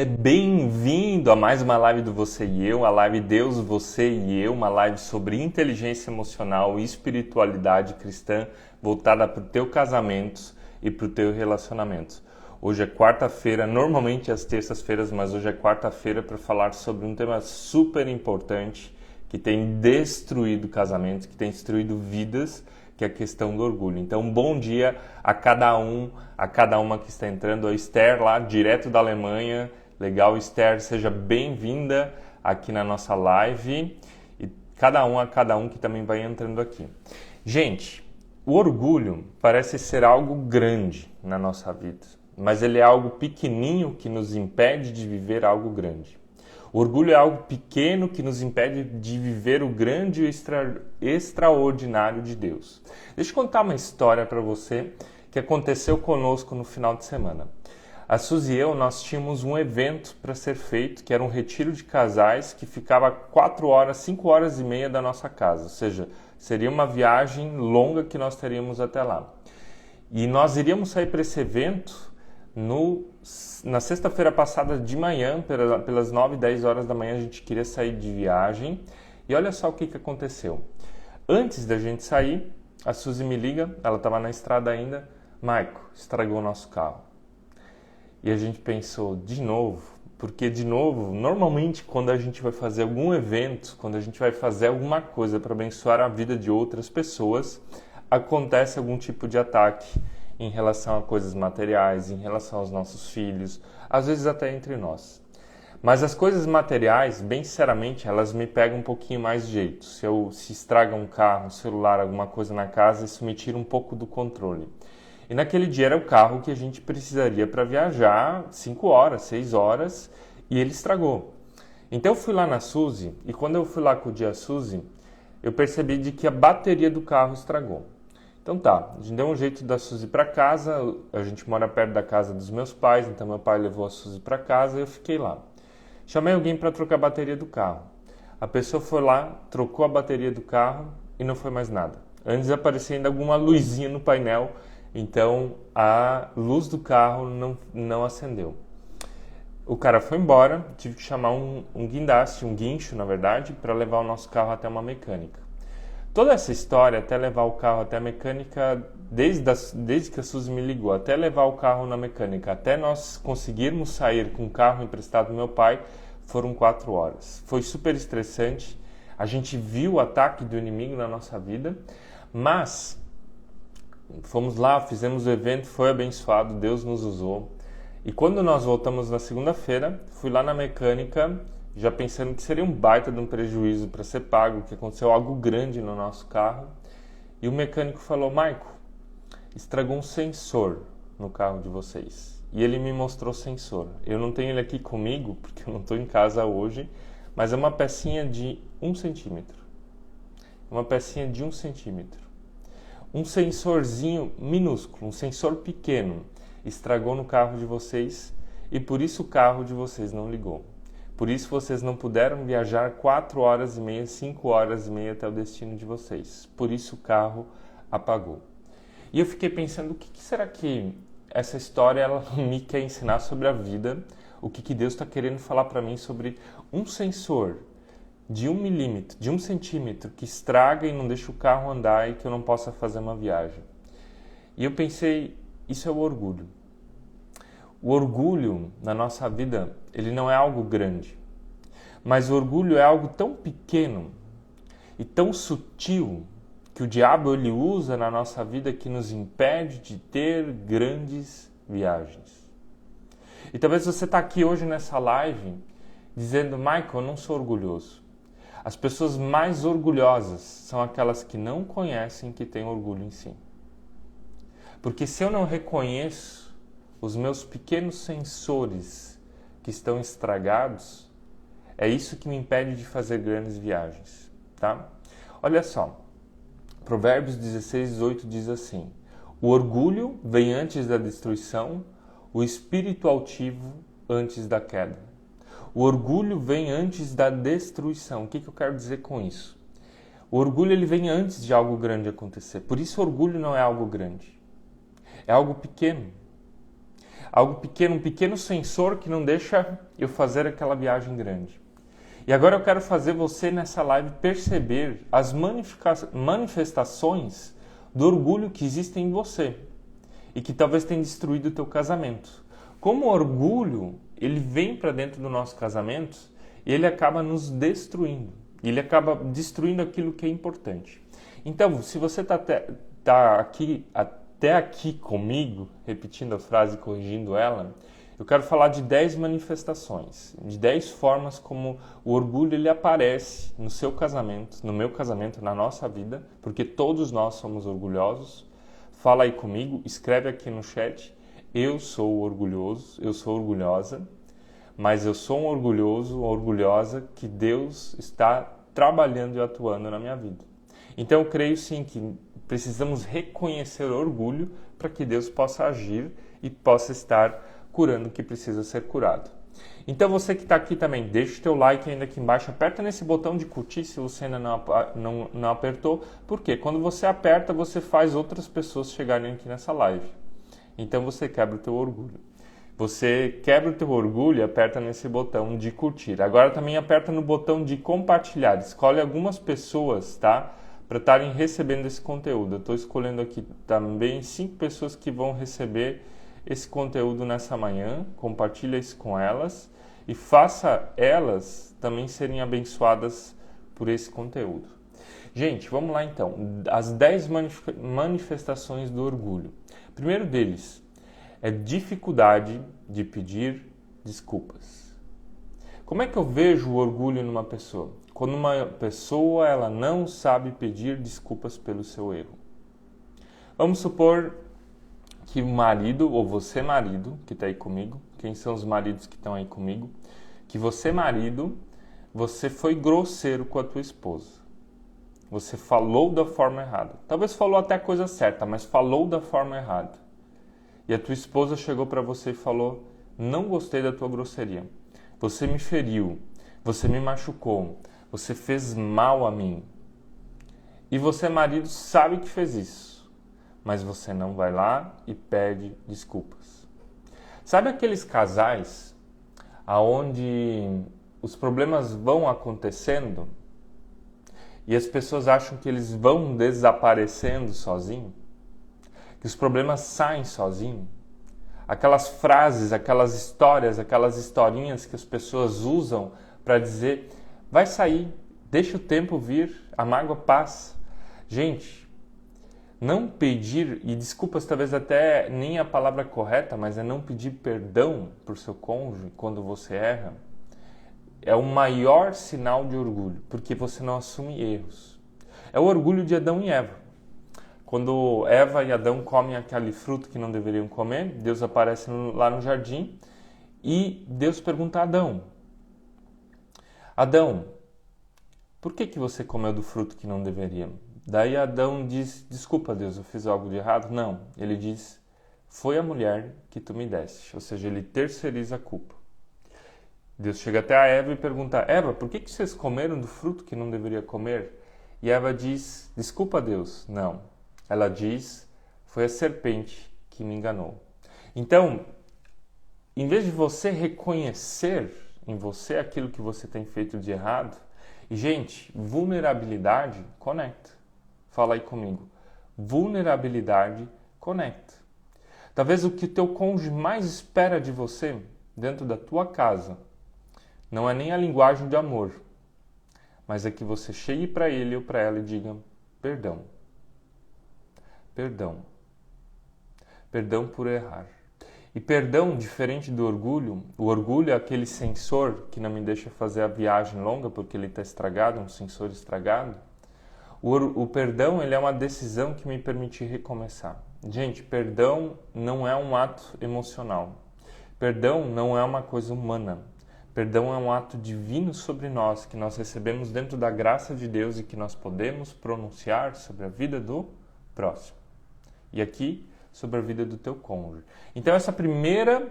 Bem-vindo a mais uma live do Você e Eu, a live Deus, Você e Eu, uma live sobre inteligência emocional e espiritualidade cristã voltada para o teu casamento e para o teu relacionamento. Hoje é quarta-feira, normalmente às terças-feiras, mas hoje é quarta-feira para falar sobre um tema super importante que tem destruído casamentos, que tem destruído vidas, que é a questão do orgulho. Então, bom dia a cada uma que está entrando. A Esther lá, direto da Alemanha. Legal, Esther, seja bem-vinda aqui na nossa live. E cada um que também vai entrando aqui. Gente, o orgulho parece ser algo grande na nossa vida, mas ele é algo pequenininho que nos impede de viver algo grande. O orgulho é algo pequeno que nos impede de viver o grande e extraordinário de Deus. Deixa eu contar uma história para você que aconteceu conosco no final de semana. A Suzy e eu, nós tínhamos um evento para ser feito, que era um retiro de casais que ficava 4 horas, 5 horas e meia da nossa casa. Ou seja, seria uma viagem longa que nós teríamos até lá. E nós iríamos sair para esse evento na sexta-feira passada de manhã, pelas 9, 10 horas da manhã, a gente queria sair de viagem. E olha só o que aconteceu. Antes da gente sair, a Suzy me liga, ela estava na estrada ainda. Maico, estragou o nosso carro. E a gente pensou, de novo, porque de novo, normalmente quando a gente vai fazer algum evento, quando a gente vai fazer alguma coisa para abençoar a vida de outras pessoas, acontece algum tipo de ataque em relação a coisas materiais, em relação aos nossos filhos, às vezes até entre nós. Mas as coisas materiais, bem sinceramente, elas me pegam um pouquinho mais de jeito. Se estraga um carro, um celular, alguma coisa na casa, isso me tira um pouco do controle. E naquele dia era o carro que a gente precisaria para viajar 5 horas, 6 horas, e ele estragou. Então eu fui lá na Suzy, e quando eu fui lá acudir a Suzy, eu percebi de que a bateria do carro estragou. Então tá, a gente deu um jeito da Suzy para casa, a gente mora perto da casa dos meus pais, então meu pai levou a Suzy para casa e eu fiquei lá. Chamei alguém para trocar a bateria do carro. A pessoa foi lá, trocou a bateria do carro e não foi mais nada. Antes aparecia ainda alguma luzinha no painel, então a luz do carro não acendeu. O cara foi embora, tive que chamar um guindaste, um guincho na verdade, para levar o nosso carro até uma mecânica. Toda essa história, até levar o carro até a mecânica, desde que a Suzy me ligou, até levar o carro na mecânica, até nós conseguirmos sair com o carro emprestado do meu pai, foram 4 horas. Foi super estressante, a gente viu o ataque do inimigo na nossa vida, mas fomos lá, fizemos o evento, foi abençoado, Deus nos usou. E quando nós voltamos na segunda-feira, fui lá na mecânica, já pensando que seria um baita de um prejuízo para ser pago, que aconteceu algo grande no nosso carro. E o mecânico falou, Maico, estragou um sensor no carro de vocês. E ele me mostrou o sensor. Eu não tenho ele aqui comigo, porque eu não estou em casa hoje, mas é uma pecinha de 1 centímetro. Uma pecinha de 1 centímetro. Um sensorzinho minúsculo, um sensor pequeno, estragou no carro de vocês e por isso o carro de vocês não ligou. Por isso vocês não puderam viajar 4 horas e meia, 5 horas e meia até o destino de vocês. Por isso o carro apagou. E eu fiquei pensando, o que será que essa história ela me quer ensinar sobre a vida? O que Deus está querendo falar para mim sobre um sensor de 1 milímetro, de 1 centímetro, que estraga e não deixa o carro andar e que eu não possa fazer uma viagem. E eu pensei, isso é o orgulho. O orgulho na nossa vida, ele não é algo grande, mas o orgulho é algo tão pequeno e tão sutil que o diabo ele usa na nossa vida que nos impede de ter grandes viagens. E talvez você está aqui hoje nessa live dizendo, Michael, eu não sou orgulhoso. As pessoas mais orgulhosas são aquelas que não conhecem que têm orgulho em si. Porque se eu não reconheço os meus pequenos sensores que estão estragados, é isso que me impede de fazer grandes viagens, tá? Olha só, Provérbios 16, 18 diz assim, o orgulho vem antes da destruição, o espírito altivo antes da queda. O orgulho vem antes da destruição. O que eu quero dizer com isso? O orgulho ele vem antes de algo grande acontecer. Por isso o orgulho não é algo grande. É algo pequeno. algo pequeno, um pequeno sensor que não deixa eu fazer aquela viagem grande. E agora eu quero fazer você nessa live perceber as manifestações do orgulho que existem em você e que talvez tenha destruído o teu casamento. Como o orgulho, ele vem para dentro do nosso casamento e ele acaba nos destruindo. Ele acaba destruindo aquilo que é importante. Então, se você está até aqui comigo, repetindo a frase e corrigindo ela, eu quero falar de 10 manifestações, de 10 formas como o orgulho ele aparece no seu casamento, no meu casamento, na nossa vida, porque todos nós somos orgulhosos. Fala aí comigo, escreve aqui no chat, eu sou orgulhoso, eu sou orgulhosa, mas eu sou um orgulhoso, uma orgulhosa que Deus está trabalhando e atuando na minha vida. Então eu creio sim que precisamos reconhecer o orgulho para que Deus possa agir e possa estar curando o que precisa ser curado. Então você que está aqui também, deixa o teu like ainda aqui embaixo, aperta nesse botão de curtir se você ainda não apertou, porque quando você aperta, você faz outras pessoas chegarem aqui nessa live. Então você quebra o teu orgulho. Você quebra o teu orgulho e aperta nesse botão de curtir. Agora também aperta no botão de compartilhar. Escolhe algumas pessoas, tá? Para estarem recebendo esse conteúdo. Eu estou escolhendo aqui também 5 pessoas que vão receber esse conteúdo nessa manhã. Compartilha isso com elas e faça elas também serem abençoadas por esse conteúdo. Gente, vamos lá então. As 10 manifestações do orgulho. O primeiro deles é dificuldade de pedir desculpas. Como é que eu vejo o orgulho numa pessoa? Quando uma pessoa ela não sabe pedir desculpas pelo seu erro. Vamos supor que o marido, ou você marido, que está aí comigo, quem são os maridos que estão aí comigo, que você marido, você foi grosseiro com a tua esposa. Você falou da forma errada. Talvez falou até a coisa certa, mas falou da forma errada. E a tua esposa chegou para você e falou, não gostei da tua grosseria. Você me feriu, você me machucou, você fez mal a mim. E você, marido, sabe que fez isso, mas você não vai lá e pede desculpas. Sabe aqueles casais aonde os problemas vão acontecendo e as pessoas acham que eles vão desaparecendo sozinho? Que os problemas saem sozinho? Aquelas frases, aquelas histórias, aquelas historinhas que as pessoas usam para dizer, vai sair, deixa o tempo vir, a mágoa passa. Gente, não pedir, e desculpas talvez até nem a palavra correta, mas é não pedir perdão por seu cônjuge quando você erra, é o maior sinal de orgulho, porque você não assume erros. É o orgulho de Adão e Eva. Quando Eva e Adão comem aquele fruto que não deveriam comer, Deus aparece lá no jardim e Deus pergunta a Adão, Adão, por que você comeu do fruto que não deveria? Daí Adão diz, desculpa Deus, eu fiz algo de errado? Não, ele diz, foi a mulher que tu me deste, ou seja, ele terceiriza a culpa. Deus chega até a Eva e pergunta, Eva, por que vocês comeram do fruto que não deveria comer? E Eva diz, desculpa Deus, não. Ela diz, foi a serpente que me enganou. Então, em vez de você reconhecer em você aquilo que você tem feito de errado, e gente, vulnerabilidade conecta. Fala aí comigo. Vulnerabilidade conecta. Talvez o que o teu cônjuge mais espera de você, dentro da tua casa, não é nem a linguagem de amor, mas é que você chegue para ele ou para ela e diga, perdão. Perdão. Perdão por errar. E perdão, diferente do orgulho, o orgulho é aquele sensor que não me deixa fazer a viagem longa porque ele está estragado, um sensor estragado. O perdão, ele é uma decisão que me permite recomeçar. Gente, perdão não é um ato emocional. Perdão não é uma coisa humana. Perdão é um ato divino sobre nós, que nós recebemos dentro da graça de Deus e que nós podemos pronunciar sobre a vida do próximo. E aqui, sobre a vida do teu cônjuge. Então, essa primeira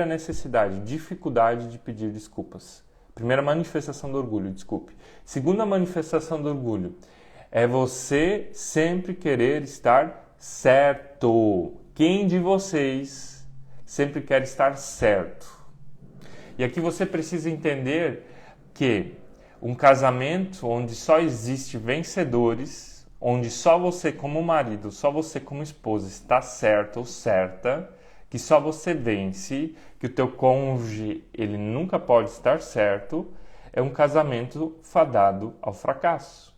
necessidade, dificuldade de pedir desculpas. Primeira manifestação do orgulho, desculpe. Segunda manifestação do orgulho é você sempre querer estar certo. Quem de vocês sempre quer estar certo. E aqui você precisa entender que um casamento onde só existe vencedores, onde só você como marido, só você como esposa está certo ou certa, que só você vence, que o teu cônjuge ele nunca pode estar certo, é um casamento fadado ao fracasso.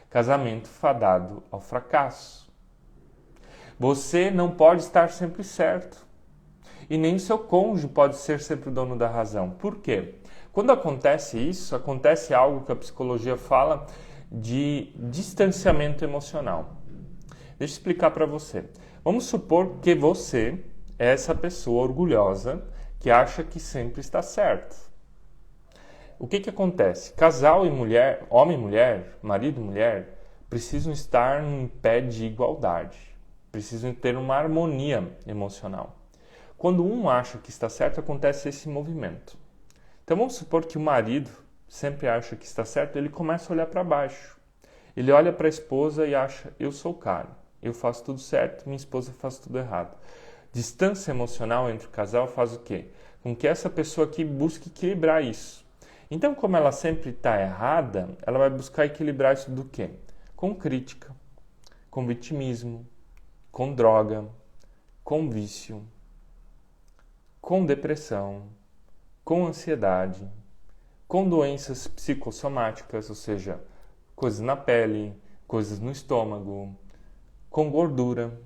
Casamento fadado ao fracasso. Você não pode estar sempre certo. E nem o seu cônjuge pode ser sempre o dono da razão. Por quê? Quando acontece isso, acontece algo que a psicologia fala de distanciamento emocional. Deixa eu explicar para você. Vamos supor que você é essa pessoa orgulhosa que acha que sempre está certo. O que acontece? Casal e mulher, homem e mulher, marido e mulher, precisam estar em pé de igualdade. Precisam ter uma harmonia emocional. Quando um acha que está certo, acontece esse movimento. Então vamos supor que o marido sempre acha que está certo, ele começa a olhar para baixo. Ele olha para a esposa e acha, eu sou o cara, eu faço tudo certo, minha esposa faz tudo errado. Distância emocional entre o casal faz o quê? Com que essa pessoa aqui busque equilibrar isso. Então, como ela sempre está errada, ela vai buscar equilibrar isso do quê? Com crítica, com vitimismo, com droga, com vício, com depressão, com ansiedade, com doenças psicossomáticas, ou seja, coisas na pele, coisas no estômago, com gordura.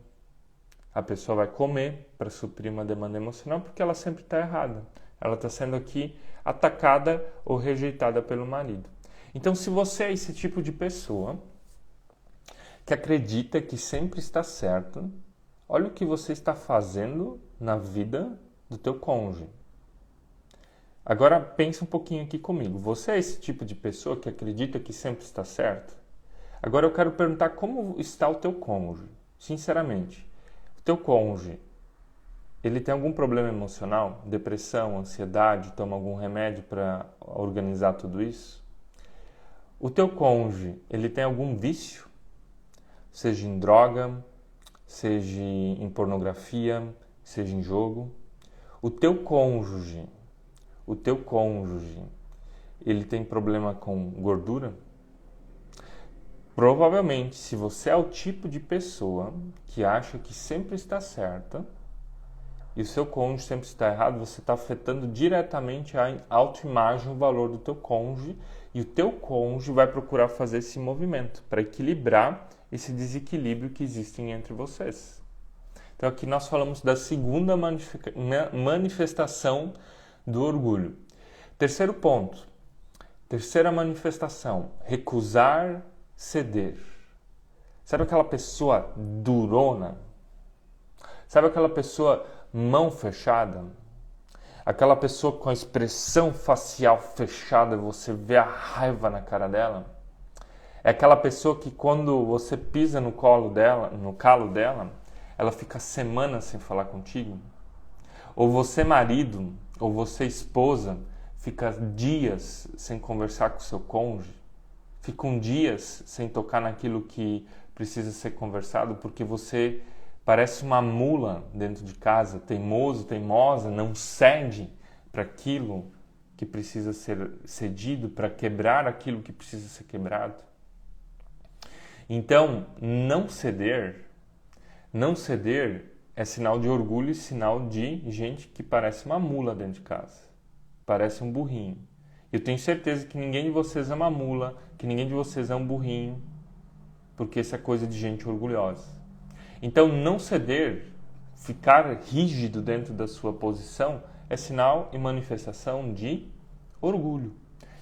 A pessoa vai comer para suprir uma demanda emocional porque ela sempre está errada. Ela está sendo aqui atacada ou rejeitada pelo marido. Então, se você é esse tipo de pessoa que acredita que sempre está certo, olha o que você está fazendo na vida do teu cônjuge. Agora, pensa um pouquinho aqui comigo. Você é esse tipo de pessoa que acredita que sempre está certo? Agora eu quero perguntar como está o teu cônjuge. Sinceramente, o teu cônjuge, ele tem algum problema emocional? Depressão, ansiedade, toma algum remédio para organizar tudo isso? O teu cônjuge, ele tem algum vício? Seja em droga, seja em pornografia, seja em jogo? O teu cônjuge, ele tem problema com gordura? Provavelmente, se você é o tipo de pessoa que acha que sempre está certa e o seu cônjuge sempre está errado, você está afetando diretamente a autoimagem, o valor do teu cônjuge, e o teu cônjuge vai procurar fazer esse movimento para equilibrar esse desequilíbrio que existe entre vocês. Então aqui nós falamos da segunda manifestação do orgulho. Terceiro ponto, terceira manifestação, recusar ceder. Sabe aquela pessoa durona? Sabe aquela pessoa mão fechada? Aquela pessoa com a expressão facial fechada, você vê a raiva na cara dela? É aquela pessoa que quando você pisa no colo dela, no calo dela, ela fica semanas sem falar contigo? Ou você marido, ou você esposa, fica dias sem conversar com o seu cônjuge? Ficam dias sem tocar naquilo que precisa ser conversado porque você parece uma mula dentro de casa, teimoso, teimosa, não cede para aquilo que precisa ser cedido, para quebrar aquilo que precisa ser quebrado. Então, não ceder é sinal de orgulho e sinal de gente que parece uma mula dentro de casa, parece um burrinho. Eu tenho certeza que ninguém de vocês é uma mula, que ninguém de vocês é um burrinho, porque isso é coisa de gente orgulhosa. Então, não ceder, ficar rígido dentro da sua posição, é sinal e manifestação de orgulho.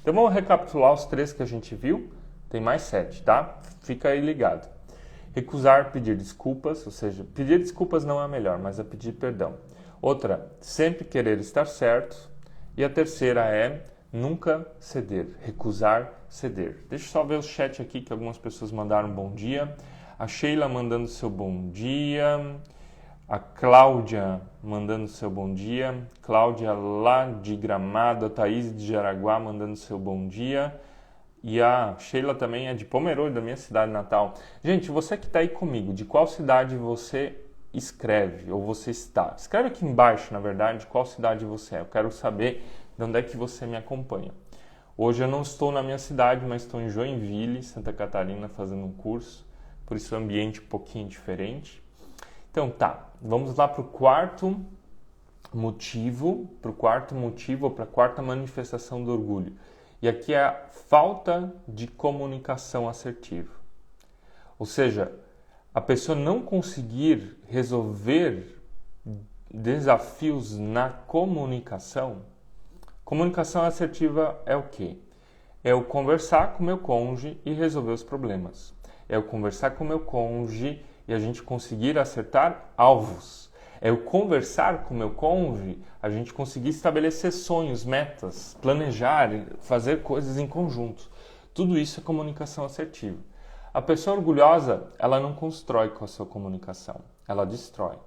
Então, vamos recapitular os 3 que a gente viu. Tem mais 7, tá? Fica aí ligado. Recusar pedir desculpas, ou seja, pedir desculpas não é melhor, mas é pedir perdão. Outra, sempre querer estar certo. E a terceira é nunca ceder, recusar ceder. Deixa eu só ver o chat aqui que algumas pessoas mandaram bom dia. A Sheila mandando seu bom dia. A Cláudia mandando seu bom dia. Cláudia lá de Gramado. A Thaís de Jaraguá mandando seu bom dia. E a Sheila também é de Pomerode, da minha cidade natal. Gente, você que está aí comigo, de qual cidade você escreve ou você está? Escreve aqui embaixo, na verdade, qual cidade você é. Eu quero saber de onde é que você me acompanha. Hoje eu não estou na minha cidade, mas estou em Joinville, Santa Catarina, fazendo um curso. Por isso o ambiente um pouquinho diferente. Então tá, vamos lá para o quarto motivo, ou para a quarta manifestação do orgulho. E aqui é a falta de comunicação assertiva. Ou seja, a pessoa não conseguir resolver desafios na comunicação. Comunicação assertiva é o quê? É eu conversar com meu cônjuge e resolver os problemas. É eu conversar com meu cônjuge e a gente conseguir acertar alvos. É eu conversar com meu cônjuge, a gente conseguir estabelecer sonhos, metas, planejar, fazer coisas em conjunto. Tudo isso é comunicação assertiva. A pessoa orgulhosa, ela não constrói com a sua comunicação, ela destrói.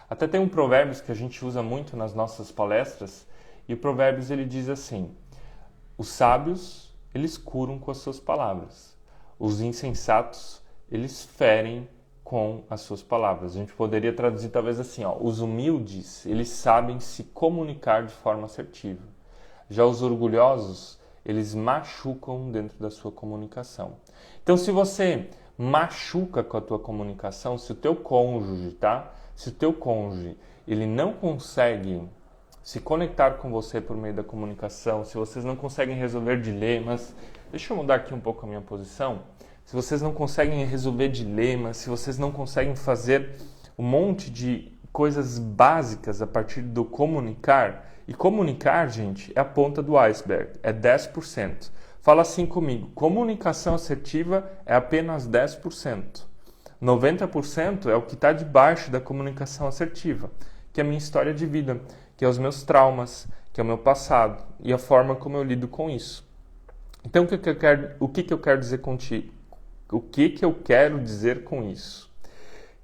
Até tem um provérbio que a gente usa muito nas nossas palestras, e o Provérbios ele diz assim: os sábios, eles curam com as suas palavras. Os insensatos, eles ferem com as suas palavras. A gente poderia traduzir talvez assim, ó, os humildes, eles sabem se comunicar de forma assertiva. Já os orgulhosos, eles machucam dentro da sua comunicação. Então, se você machuca com a tua comunicação, se o teu cônjuge, Se o teu cônjuge, ele não consegue se conectar com você por meio da comunicação, se vocês não conseguem resolver dilemas, deixa eu mudar aqui um pouco a minha posição, se vocês não conseguem resolver dilemas, se vocês não conseguem fazer um monte de coisas básicas a partir do comunicar, e comunicar, gente, é a ponta do iceberg, é 10%. Fala assim comigo, comunicação assertiva é apenas 10%. 90% é o que está debaixo da comunicação assertiva, que é a minha história de vida, que é os meus traumas, que é o meu passado e a forma como eu lido com isso. Então, o que eu quero dizer contigo? O que eu quero dizer com isso?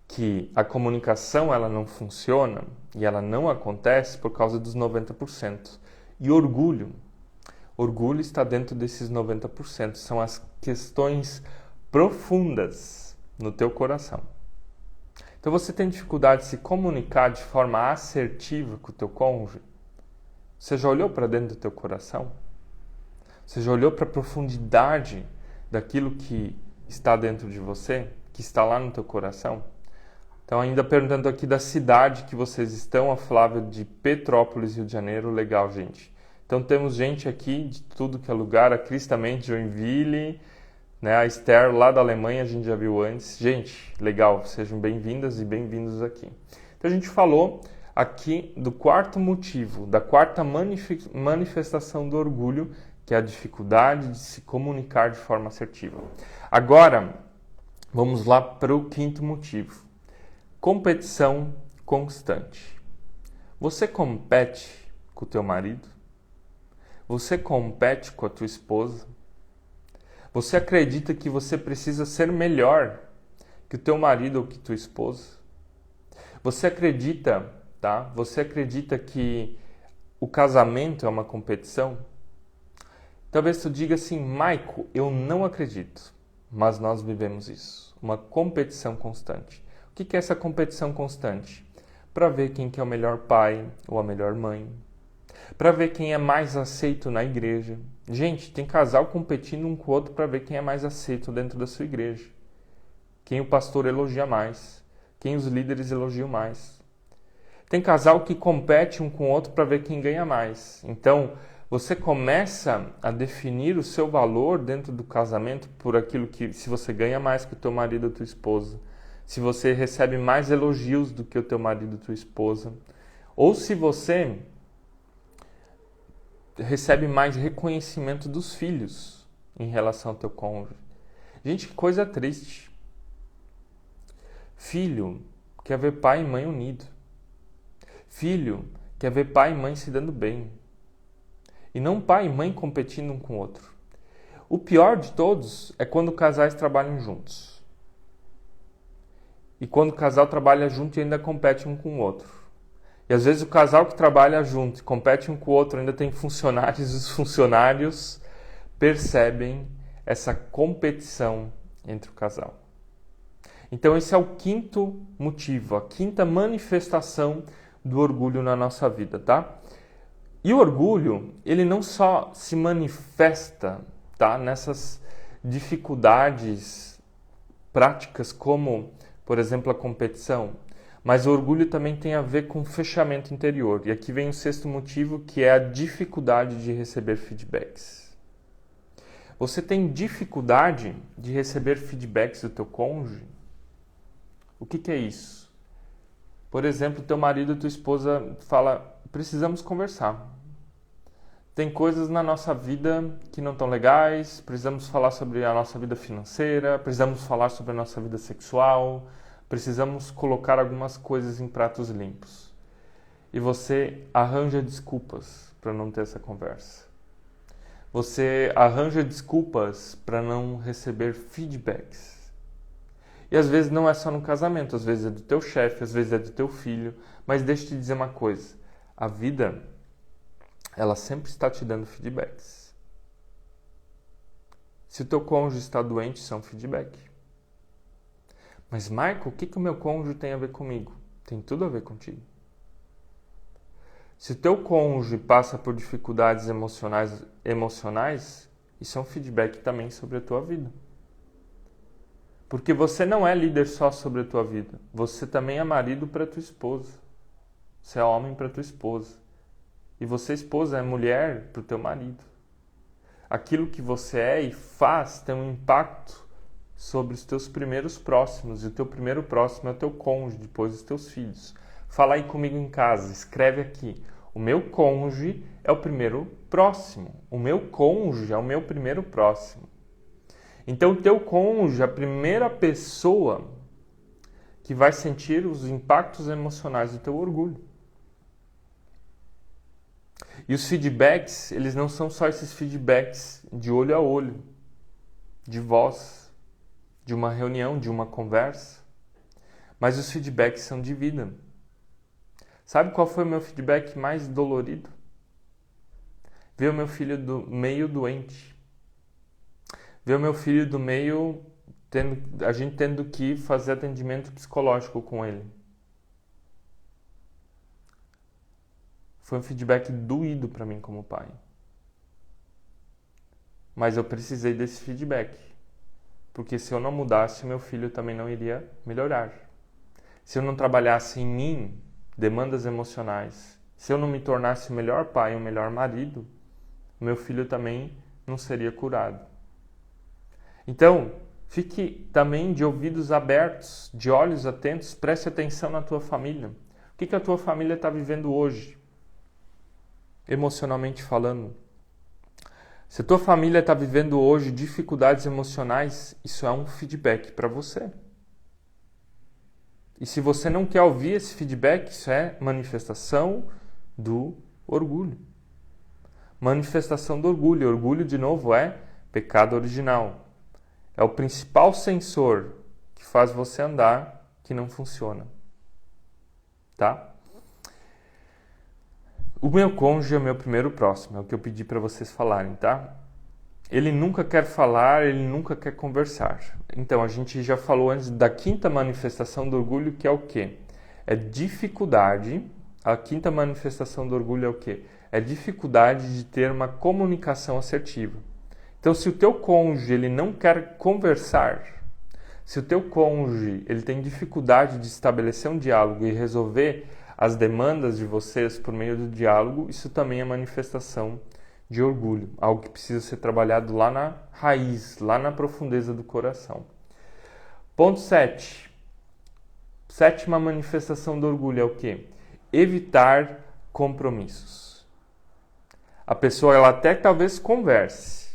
Que a comunicação ela não funciona e ela não acontece por causa dos 90%. E orgulho está dentro desses 90%. São as questões profundas no teu coração. Então você tem dificuldade de se comunicar de forma assertiva com o teu cônjuge? Você já olhou para dentro do teu coração? Você já olhou para a profundidade daquilo que está dentro de você? Que está lá no teu coração? Então ainda perguntando aqui da cidade que vocês estão, a Flávia de Petrópolis, Rio de Janeiro. Legal, gente. Então temos gente aqui de tudo que é lugar, a Cris também de Joinville, né? A Esther lá da Alemanha, a gente já viu antes. Gente, legal, sejam bem-vindas e bem-vindos aqui. Então a gente falou aqui do quarto motivo, da quarta manifestação do orgulho, que é a dificuldade de se comunicar de forma assertiva. Agora, vamos lá para o quinto motivo. Competição constante. Você compete com o teu marido? Você compete com a tua esposa? Você acredita que você precisa ser melhor que o teu marido ou que tua esposa? Você acredita, Você acredita que o casamento é uma competição? Talvez tu diga assim, Maico, eu não acredito, mas nós vivemos isso, uma competição constante. O que é essa competição constante? Para ver quem que é o melhor pai ou a melhor mãe, para ver quem é mais aceito na igreja. Gente, tem casal competindo um com o outro para ver quem é mais aceito dentro da sua igreja. Quem o pastor elogia mais, quem os líderes elogiam mais. Tem casal que compete um com o outro para ver quem ganha mais. Então, você começa a definir o seu valor dentro do casamento por aquilo que, se você ganha mais que o teu marido ou tua esposa, se você recebe mais elogios do que o teu marido ou tua esposa, ou se você recebe mais reconhecimento dos filhos em relação ao teu cônjuge. Gente, que coisa triste. Filho quer ver pai e mãe unidos. Filho quer ver pai e mãe se dando bem. E não pai e mãe competindo um com o outro. O pior de todos é quando casais trabalham juntos. E quando o casal trabalha junto e ainda compete um com o outro. E às vezes o casal que trabalha junto e compete um com o outro ainda tem funcionários, e os funcionários percebem essa competição entre o casal. Então esse é o quinto motivo, a quinta manifestação do orgulho na nossa vida, tá? E o orgulho, ele não só se manifesta, tá, nessas dificuldades práticas como, por exemplo, a competição, mas o orgulho também tem a ver com fechamento interior. E aqui vem o sexto motivo, que é a dificuldade de receber feedbacks. Você tem dificuldade de receber feedbacks do teu cônjuge? O que é isso? Por exemplo, teu marido ou tua esposa fala, precisamos conversar. Tem coisas na nossa vida que não estão legais, precisamos falar sobre a nossa vida financeira, precisamos falar sobre a nossa vida sexual, precisamos colocar algumas coisas em pratos limpos. E você arranja desculpas para não ter essa conversa. Você arranja desculpas para não receber feedbacks. E às vezes não é só no casamento, às vezes é do teu chefe, às vezes é do teu filho. Mas deixa eu te dizer uma coisa, a vida, ela sempre está te dando feedbacks. Se o teu cônjuge está doente, isso é um feedback. Mas Michael, o que o meu cônjuge tem a ver comigo? Tem tudo a ver contigo. Se o teu cônjuge passa por dificuldades emocionais, isso é um feedback também sobre a tua vida. Porque você não é líder só sobre a tua vida. Você também é marido para tua esposa. Você é homem para tua esposa. E você, esposa, é mulher para o teu marido. Aquilo que você é e faz tem um impacto sobre os teus primeiros próximos. E o teu primeiro próximo é o teu cônjuge, depois os teus filhos. Fala aí comigo em casa, escreve aqui. O meu cônjuge é o primeiro próximo. O meu cônjuge é o meu primeiro próximo. Então, o teu cônjuge é a primeira pessoa que vai sentir os impactos emocionais do teu orgulho. E os feedbacks, eles não são só esses feedbacks de olho a olho, de voz, de uma reunião, de uma conversa, mas os feedbacks são de vida. Sabe qual foi o meu feedback mais dolorido? Ver o meu filho meio doente. Ver o meu filho do meio, a gente tendo que fazer atendimento psicológico com ele. Foi um feedback doído para mim como pai. Mas eu precisei desse feedback. Porque se eu não mudasse, meu filho também não iria melhorar. Se eu não trabalhasse em mim demandas emocionais, se eu não me tornasse o melhor pai, o melhor marido, meu filho também não seria curado. Então, fique também de ouvidos abertos, de olhos atentos, preste atenção na tua família. O que a tua família está vivendo hoje? Emocionalmente falando. Se a tua família está vivendo hoje dificuldades emocionais, isso é um feedback para você. E se você não quer ouvir esse feedback, isso é manifestação do orgulho. Manifestação do orgulho. Orgulho, de novo, é pecado original. É o principal sensor que faz você andar que não funciona. Tá? O meu cônjuge é o meu primeiro próximo, é o que eu pedi para vocês falarem, tá? Ele nunca quer falar, ele nunca quer conversar. Então, a gente já falou antes da quinta manifestação do orgulho, que é o quê? É dificuldade. A quinta manifestação do orgulho é o quê? É dificuldade de ter uma comunicação assertiva. Então, se o teu cônjuge ele não quer conversar, se o teu cônjuge ele tem dificuldade de estabelecer um diálogo e resolver as demandas de vocês por meio do diálogo, isso também é manifestação de orgulho, algo que precisa ser trabalhado lá na raiz, lá na profundeza do coração. Ponto 7. Sétima manifestação do orgulho é o quê? Evitar compromissos. A pessoa ela até talvez converse,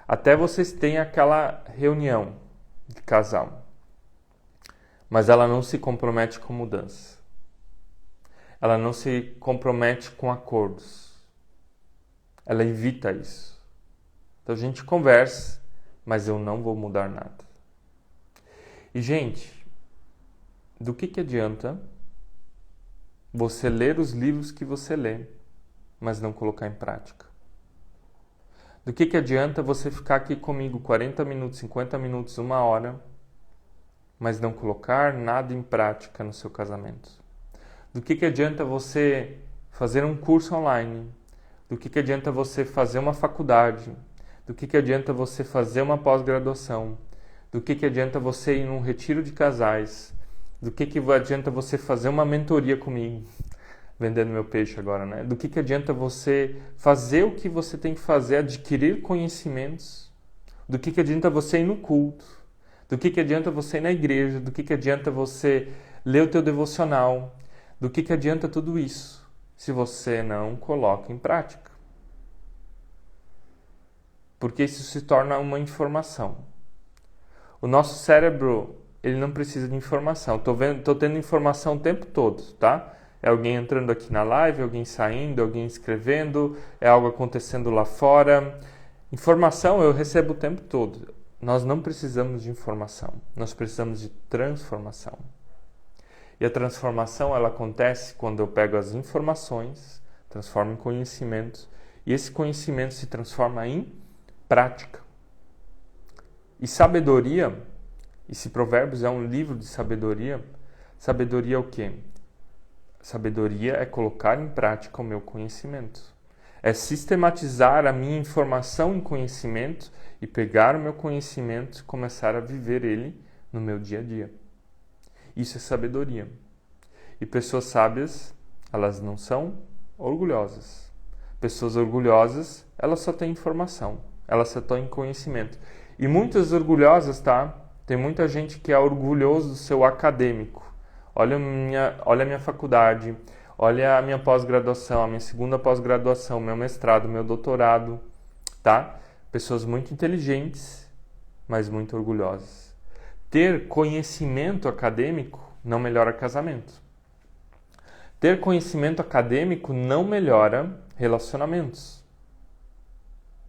até vocês tenham aquela reunião de casal, mas ela não se compromete com mudança. Ela não se compromete com acordos. Ela evita isso. Então a gente conversa, mas eu não vou mudar nada. E gente, do que adianta você ler os livros que você lê, mas não colocar em prática? Do que adianta você ficar aqui comigo 40 minutos, 50 minutos, 1 hora, mas não colocar nada em prática no seu casamento? Do que adianta você fazer um curso online? Do que adianta você fazer uma faculdade? Do que adianta você fazer uma pós-graduação? Do que adianta você ir num retiro de casais? Do que adianta você fazer uma mentoria comigo? Vendendo meu peixe agora, né? Do que adianta você fazer o que você tem que fazer, adquirir conhecimentos? Do que adianta você ir no culto? Do que adianta você ir na igreja? Do que adianta você ler o teu devocional? Do que adianta tudo isso se você não coloca em prática? Porque isso se torna uma informação. O nosso cérebro, ele não precisa de informação. Tô tendo informação o tempo todo, tá? É alguém entrando aqui na live, alguém saindo, alguém escrevendo, é algo acontecendo lá fora. Informação eu recebo o tempo todo. Nós não precisamos de informação, nós precisamos de transformação. E a transformação, ela acontece quando eu pego as informações, transformo em conhecimento, e esse conhecimento se transforma em prática. E sabedoria, e se Provérbios é um livro de sabedoria, sabedoria é o quê? Sabedoria é colocar em prática o meu conhecimento. É sistematizar a minha informação em conhecimento e pegar o meu conhecimento e começar a viver ele no meu dia a dia. Isso é sabedoria. E pessoas sábias, elas não são orgulhosas. Pessoas orgulhosas, elas só têm informação, elas só têm conhecimento. E muitas orgulhosas, tá? Tem muita gente que é orgulhoso do seu acadêmico. Olha a minha faculdade, olha a minha pós-graduação, a minha segunda pós-graduação, meu mestrado, meu doutorado, tá? Pessoas muito inteligentes, mas muito orgulhosas. Ter conhecimento acadêmico não melhora casamento. Ter conhecimento acadêmico não melhora relacionamentos.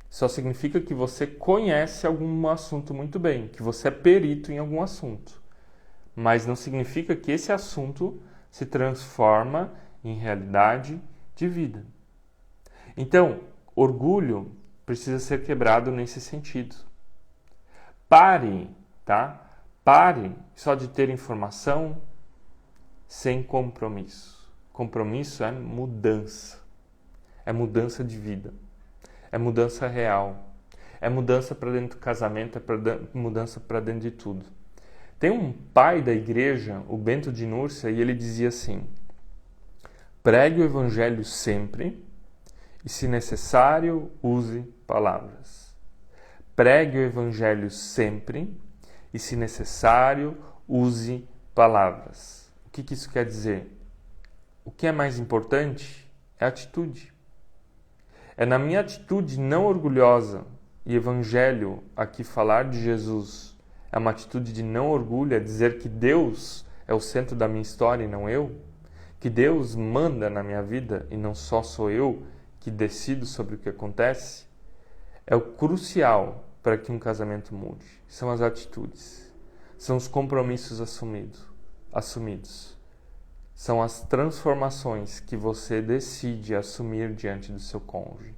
Só significa que você conhece algum assunto muito bem, que você é perito em algum assunto. Mas não significa que esse assunto se transforma em realidade de vida. Então, orgulho precisa ser quebrado nesse sentido. Pare, tá? Pare só de ter informação sem compromisso. Compromisso é mudança. É mudança de vida. É mudança real. É mudança para dentro do casamento, é mudança para dentro de tudo. Tem um pai da igreja, o Bento de Núrcia, e ele dizia assim: pregue o evangelho sempre e, se necessário, use palavras. Pregue o evangelho sempre e, se necessário, use palavras. O que isso quer dizer? O que é mais importante é a atitude. É na minha atitude não orgulhosa, e evangelho, aqui falar de Jesus, é uma atitude de não orgulho, é dizer que Deus é o centro da minha história e não eu, que Deus manda na minha vida e não só sou eu que decido sobre o que acontece, é o crucial para que um casamento mude. São as atitudes, são os compromissos assumidos. São as transformações que você decide assumir diante do seu cônjuge.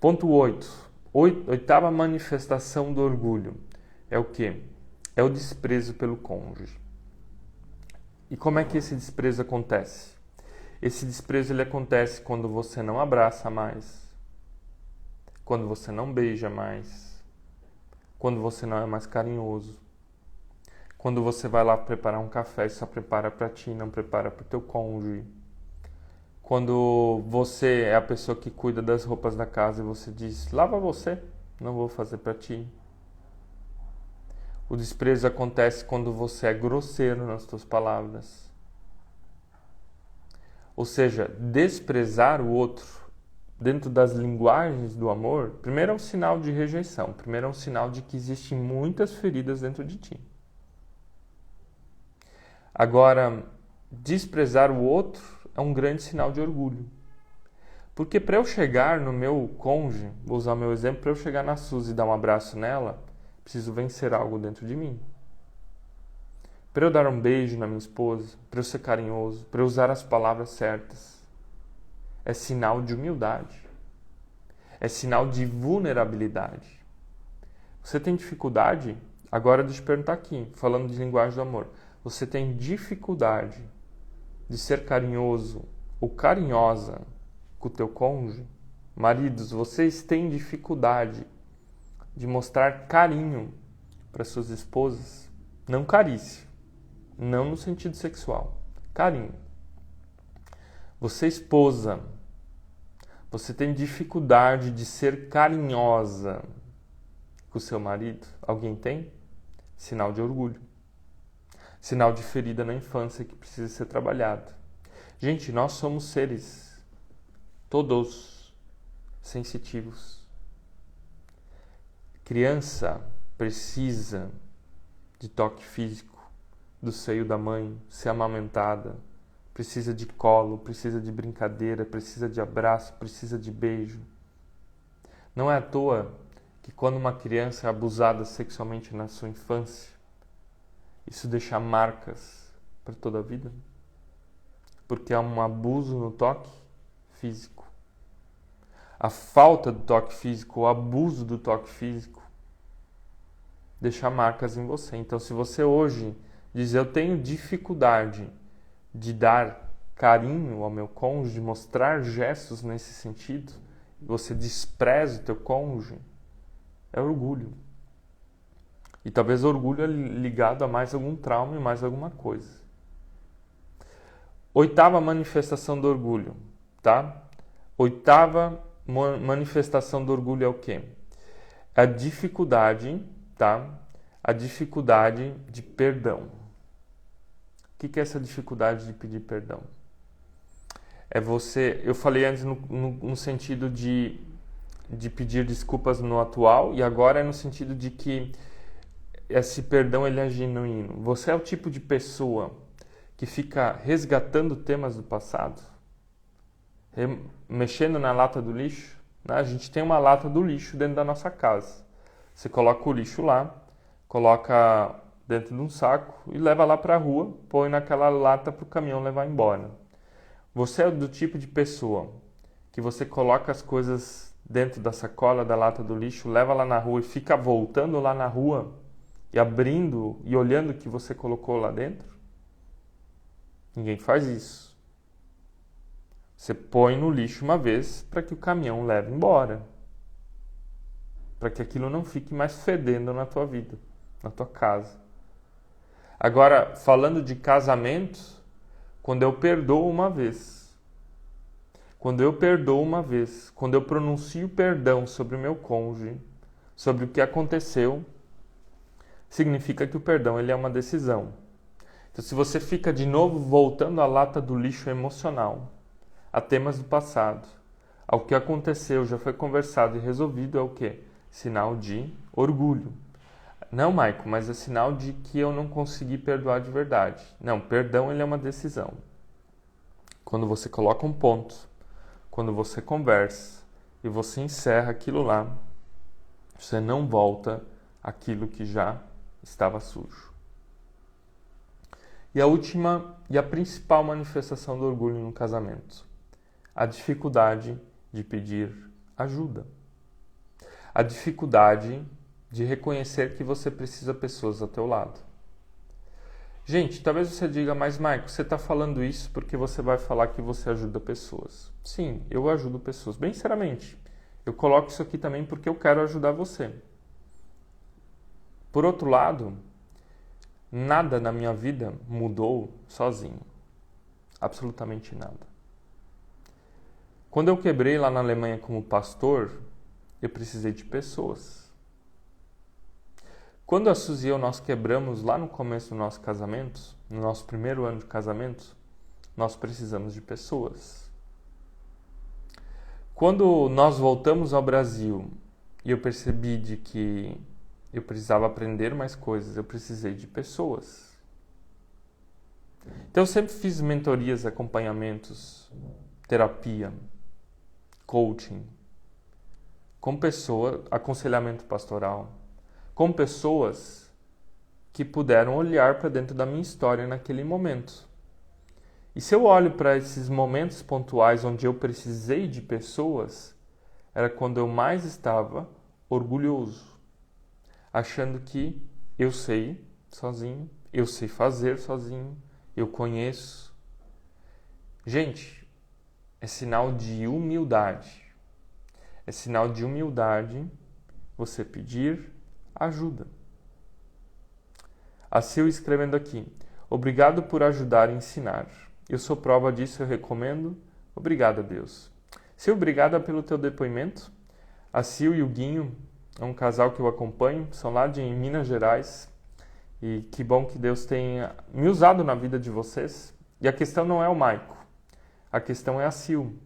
Ponto 8. Oitava manifestação do orgulho. É o quê? É o desprezo pelo cônjuge. E como é que esse desprezo acontece? Esse desprezo ele acontece quando você não abraça mais, quando você não beija mais, quando você não é mais carinhoso, quando você vai lá preparar um café e só prepara para ti, não prepara para o teu cônjuge. Quando você é a pessoa que cuida das roupas da casa e você diz, lava você, não vou fazer para ti. O desprezo acontece quando você é grosseiro nas suas palavras. Ou seja, desprezar o outro dentro das linguagens do amor, primeiro é um sinal de rejeição, primeiro é um sinal de que existem muitas feridas dentro de ti. Agora, desprezar o outro é um grande sinal de orgulho. Porque para eu chegar no meu cônjuge, vou usar o meu exemplo, para eu chegar na Suzy e dar um abraço nela, preciso vencer algo dentro de mim. Para eu dar um beijo na minha esposa, para eu ser carinhoso, para eu usar as palavras certas, é sinal de humildade. É sinal de vulnerabilidade. Você tem dificuldade? Agora deixa eu perguntar aqui, falando de linguagem do amor. Você tem dificuldade de ser carinhoso ou carinhosa com o teu cônjuge? Maridos, vocês têm dificuldade de mostrar carinho para suas esposas? Não carícia, não no sentido sexual, carinho. Você, esposa, você tem dificuldade de ser carinhosa com o seu marido? Alguém tem? Sinal de orgulho. Sinal de ferida na infância que precisa ser trabalhado. Gente, nós somos seres, todos, sensitivos. Criança precisa de toque físico, do seio da mãe, ser amamentada, precisa de colo, precisa de brincadeira, precisa de abraço, precisa de beijo. Não é à toa que quando uma criança é abusada sexualmente na sua infância, isso deixa marcas para toda a vida? Porque há um abuso no toque físico. A falta do toque físico, o abuso do toque físico, deixa marcas em você. Então, se você hoje diz, eu tenho dificuldade de dar carinho ao meu cônjuge, de mostrar gestos nesse sentido, você despreza o teu cônjuge, é orgulho. E talvez orgulho é ligado a mais algum trauma e mais alguma coisa. 8ª manifestação do orgulho, tá? 8ª manifestação do orgulho é o quê? A dificuldade, tá? A dificuldade de perdão. O que é essa dificuldade de pedir perdão? É você, eu falei antes no sentido de pedir desculpas no atual, e agora é no sentido de que esse perdão ele é genuíno. Você é o tipo de pessoa que fica resgatando temas do passado, mexendo na lata do lixo, né? A gente tem uma lata do lixo dentro da nossa casa. Você coloca o lixo lá, coloca dentro de um saco e leva lá para a rua, põe naquela lata para o caminhão levar embora. Você é do tipo de pessoa que você coloca as coisas dentro da sacola da lata do lixo, leva lá na rua e fica voltando lá na rua e abrindo e olhando o que você colocou lá dentro? Ninguém faz isso. Você põe no lixo uma vez para que o caminhão leve embora. Para que aquilo não fique mais fedendo na tua vida, na tua casa. Agora, falando de casamento, quando eu perdoo uma vez, quando eu pronuncio perdão sobre o meu cônjuge, sobre o que aconteceu, significa que o perdão ele é uma decisão. Então, se você fica de novo voltando à lata do lixo emocional, a temas do passado, ao que aconteceu, já foi conversado e resolvido, é o quê? Sinal de orgulho. Não, Maico, mas é sinal de que eu não consegui perdoar de verdade. Não, perdão ele é uma decisão. Quando você coloca um ponto, quando você conversa e você encerra aquilo lá, você não volta àquilo que já estava sujo. E a última e a principal manifestação do orgulho no casamento, a dificuldade de pedir ajuda. A dificuldade de reconhecer que você precisa de pessoas ao teu lado. Gente, talvez você diga, mas Maico, você está falando isso porque você vai falar que você ajuda pessoas. Sim, eu ajudo pessoas. Bem sinceramente, eu coloco isso aqui também porque eu quero ajudar você. Por outro lado, nada na minha vida mudou sozinho. Absolutamente nada. Quando eu quebrei lá na Alemanha como pastor, eu precisei de pessoas. Quando a Suzy e eu nós quebramos lá no começo do nosso casamento, no nosso primeiro ano de casamento, nós precisamos de pessoas. Quando nós voltamos ao Brasil e eu percebi de que eu precisava aprender mais coisas, eu precisei de pessoas. Então eu sempre fiz mentorias, acompanhamentos, terapia, coaching, com pessoas, aconselhamento pastoral, com pessoas que puderam olhar para dentro da minha história naquele momento. E se eu olho para esses momentos pontuais onde eu precisei de pessoas, era quando eu mais estava orgulhoso, achando que eu sei sozinho, eu sei fazer sozinho, eu conheço. Gente, é sinal de humildade. É sinal de humildade você pedir ajuda. A Sil escrevendo aqui: obrigado por ajudar e ensinar. Eu sou prova disso, eu recomendo. Obrigado a Deus. Sil, obrigada pelo teu depoimento. A Sil e o Guinho é um casal que eu acompanho, são lá de Minas Gerais. E que bom que Deus tenha me usado na vida de vocês. E a questão não é o Maico, a questão é a Sil.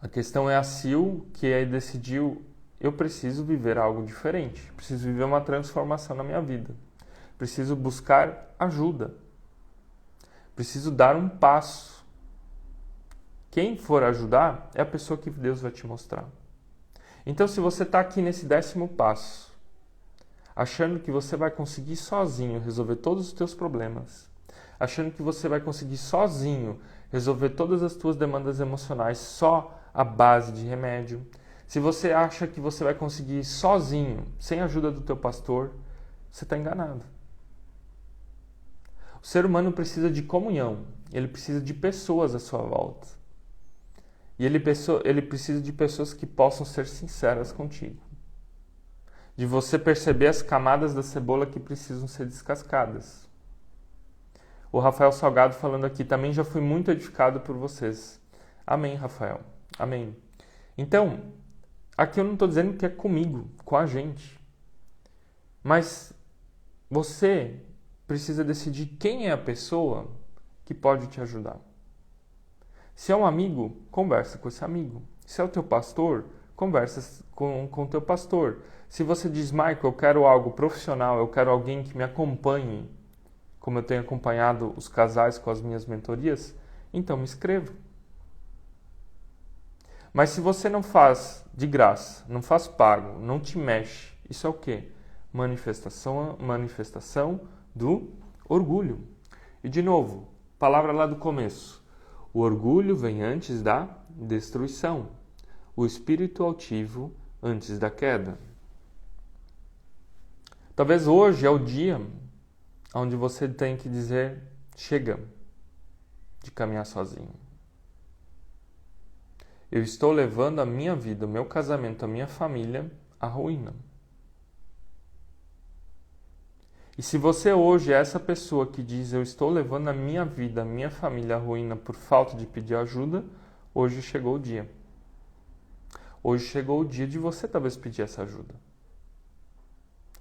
A questão é a Sil que aí decidiu: eu preciso viver algo diferente, preciso viver uma transformação na minha vida, preciso buscar ajuda, preciso dar um passo. Quem for ajudar é a pessoa que Deus vai te mostrar. Então, se você está aqui nesse 10º passo, achando que você vai conseguir sozinho resolver todos os teus problemas, achando que você vai conseguir sozinho resolver todas as tuas demandas emocionais só à base de remédio, se você acha que você vai conseguir sozinho, sem a ajuda do teu pastor, você está enganado. O ser humano precisa de comunhão, ele precisa de pessoas à sua volta. E ele precisa de pessoas que possam ser sinceras contigo. De você perceber as camadas da cebola que precisam ser descascadas. O Rafael Salgado falando aqui: também já fui muito edificado por vocês. Amém, Rafael. Amém. Então, aqui eu não estou dizendo que é comigo, com a gente. Mas você precisa decidir quem é a pessoa que pode te ajudar. Se é um amigo, conversa com esse amigo. Se é o teu pastor, conversa com o teu pastor. Se você diz: Michael, eu quero algo profissional, eu quero alguém que me acompanhe, como eu tenho acompanhado os casais com as minhas mentorias, então me inscreva. Mas se você não faz de graça, não faz pago, não te mexe, isso é o quê? Manifestação do orgulho. E de novo, palavra lá do começo. O orgulho vem antes da destruição. O espírito altivo antes da queda. Talvez hoje é o dia onde você tem que dizer: chega de caminhar sozinho. Eu estou levando a minha vida, o meu casamento, a minha família à ruína. E se você hoje é essa pessoa que diz: eu estou levando a minha vida, a minha família à ruína por falta de pedir ajuda, hoje chegou o dia. Hoje chegou o dia de você talvez pedir essa ajuda.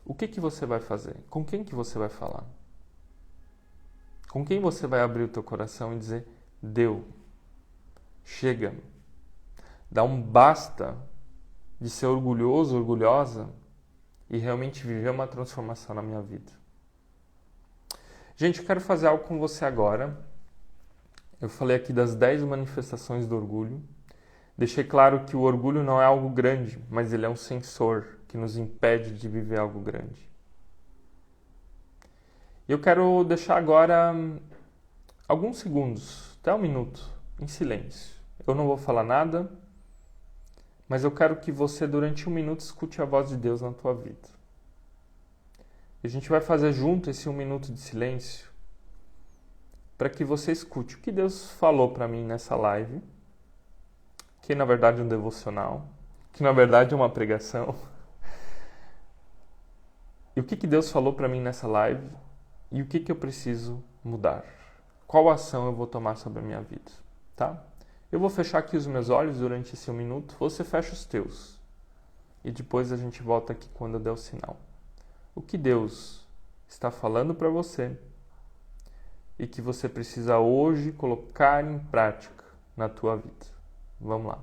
O que você vai fazer? Com quem que você vai falar? Com quem você vai abrir o teu coração e dizer: deu, chega. Dá um basta de ser orgulhoso, orgulhosa e realmente viver uma transformação na minha vida. Gente, eu quero fazer algo com você agora. Eu falei aqui das 10 manifestações do orgulho. Deixei claro que o orgulho não é algo grande, mas ele é um sensor que nos impede de viver algo grande. Eu quero deixar agora alguns segundos, até 1 minuto, em silêncio. Eu não vou falar nada, mas eu quero que você, durante 1 minuto, escute a voz de Deus na tua vida. A gente vai fazer junto esse 1 minuto de silêncio para que você escute o que Deus falou para mim nessa live, que na verdade é um devocional, que na verdade é uma pregação. E o que Deus falou para mim nessa live e o que eu preciso mudar. Qual ação eu vou tomar sobre a minha vida, tá? Eu vou fechar aqui os meus olhos durante esse 1 minuto, você fecha os teus. E depois a gente volta aqui quando eu der o sinal. O que Deus está falando para você e que você precisa hoje colocar em prática na tua vida. Vamos lá.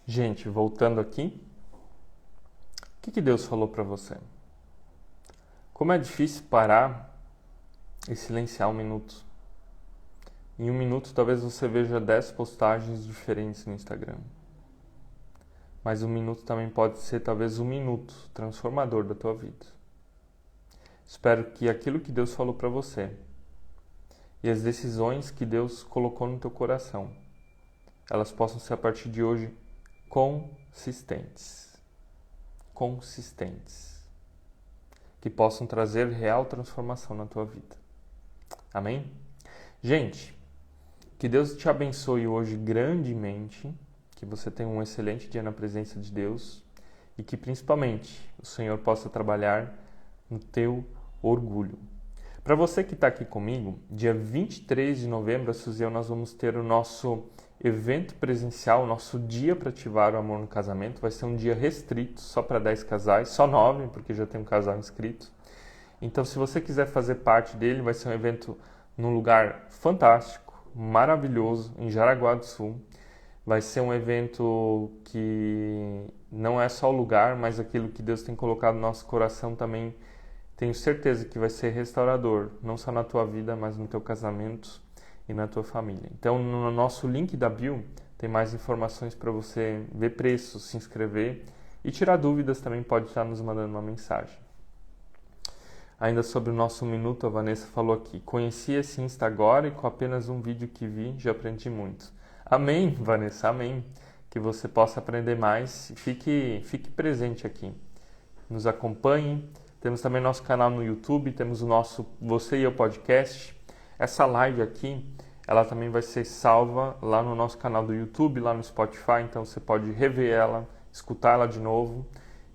Gente, voltando aqui, o que Deus falou para você? Como é difícil parar e silenciar um minuto. Em um minuto, talvez você veja 10 postagens diferentes no Instagram. Mas um minuto também pode ser talvez um minuto transformador da tua vida. Espero que aquilo que Deus falou para você e as decisões que Deus colocou no teu coração, elas possam ser a partir de hoje consistentes. Que possam trazer real transformação na tua vida. Amém? Gente, que Deus te abençoe hoje grandemente, que você tenha um excelente dia na presença de Deus e que principalmente o Senhor possa trabalhar no teu orgulho. Para você que está aqui comigo, dia 23 de novembro, a Suzy e eu, nós vamos ter o nosso evento presencial, o nosso dia para ativar o amor no casamento. Vai ser um dia restrito, só para 10 casais, só 9, porque já tem um casal inscrito. Então, se você quiser fazer parte dele, vai ser um evento num lugar fantástico, maravilhoso, em Jaraguá do Sul. Vai ser um evento que não é só o lugar, mas aquilo que Deus tem colocado no nosso coração também. Tenho certeza que vai ser restaurador, não só na tua vida, mas no teu casamento e na tua família. Então, no nosso link da bio, tem mais informações para você ver preços, se inscrever e tirar dúvidas também, pode estar nos mandando uma mensagem. Ainda sobre o nosso minuto, a Vanessa falou aqui, conheci esse Insta agora e com apenas um vídeo que vi, já aprendi muito. Amém, Vanessa, amém. Que você possa aprender mais e fique presente aqui. Nos acompanhe. Temos também nosso canal no YouTube, temos o nosso Você e Eu Podcast. Essa live aqui, ela também vai ser salva lá no nosso canal do YouTube, lá no Spotify, então você pode rever ela, escutar ela de novo.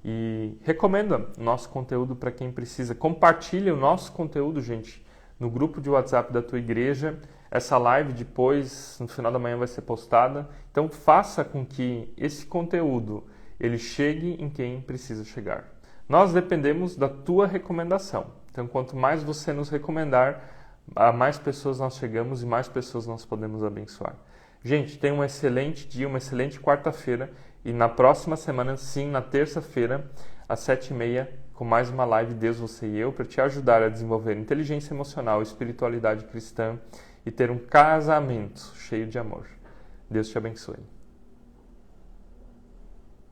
E recomenda o nosso conteúdo para quem precisa. Compartilha o nosso conteúdo, gente, no grupo de WhatsApp da tua igreja. Essa live depois, no final da manhã, vai ser postada. Então faça com que esse conteúdo ele chegue em quem precisa chegar. Nós dependemos da tua recomendação. Então, quanto mais você nos recomendar, a mais pessoas nós chegamos e mais pessoas nós podemos abençoar. Gente, tenha um excelente dia, uma excelente quarta-feira. E na próxima semana, sim, na terça-feira, às 7h30, com mais uma live Deus, Você e Eu, para te ajudar a desenvolver inteligência emocional, espiritualidade cristã e ter um casamento cheio de amor. Deus te abençoe.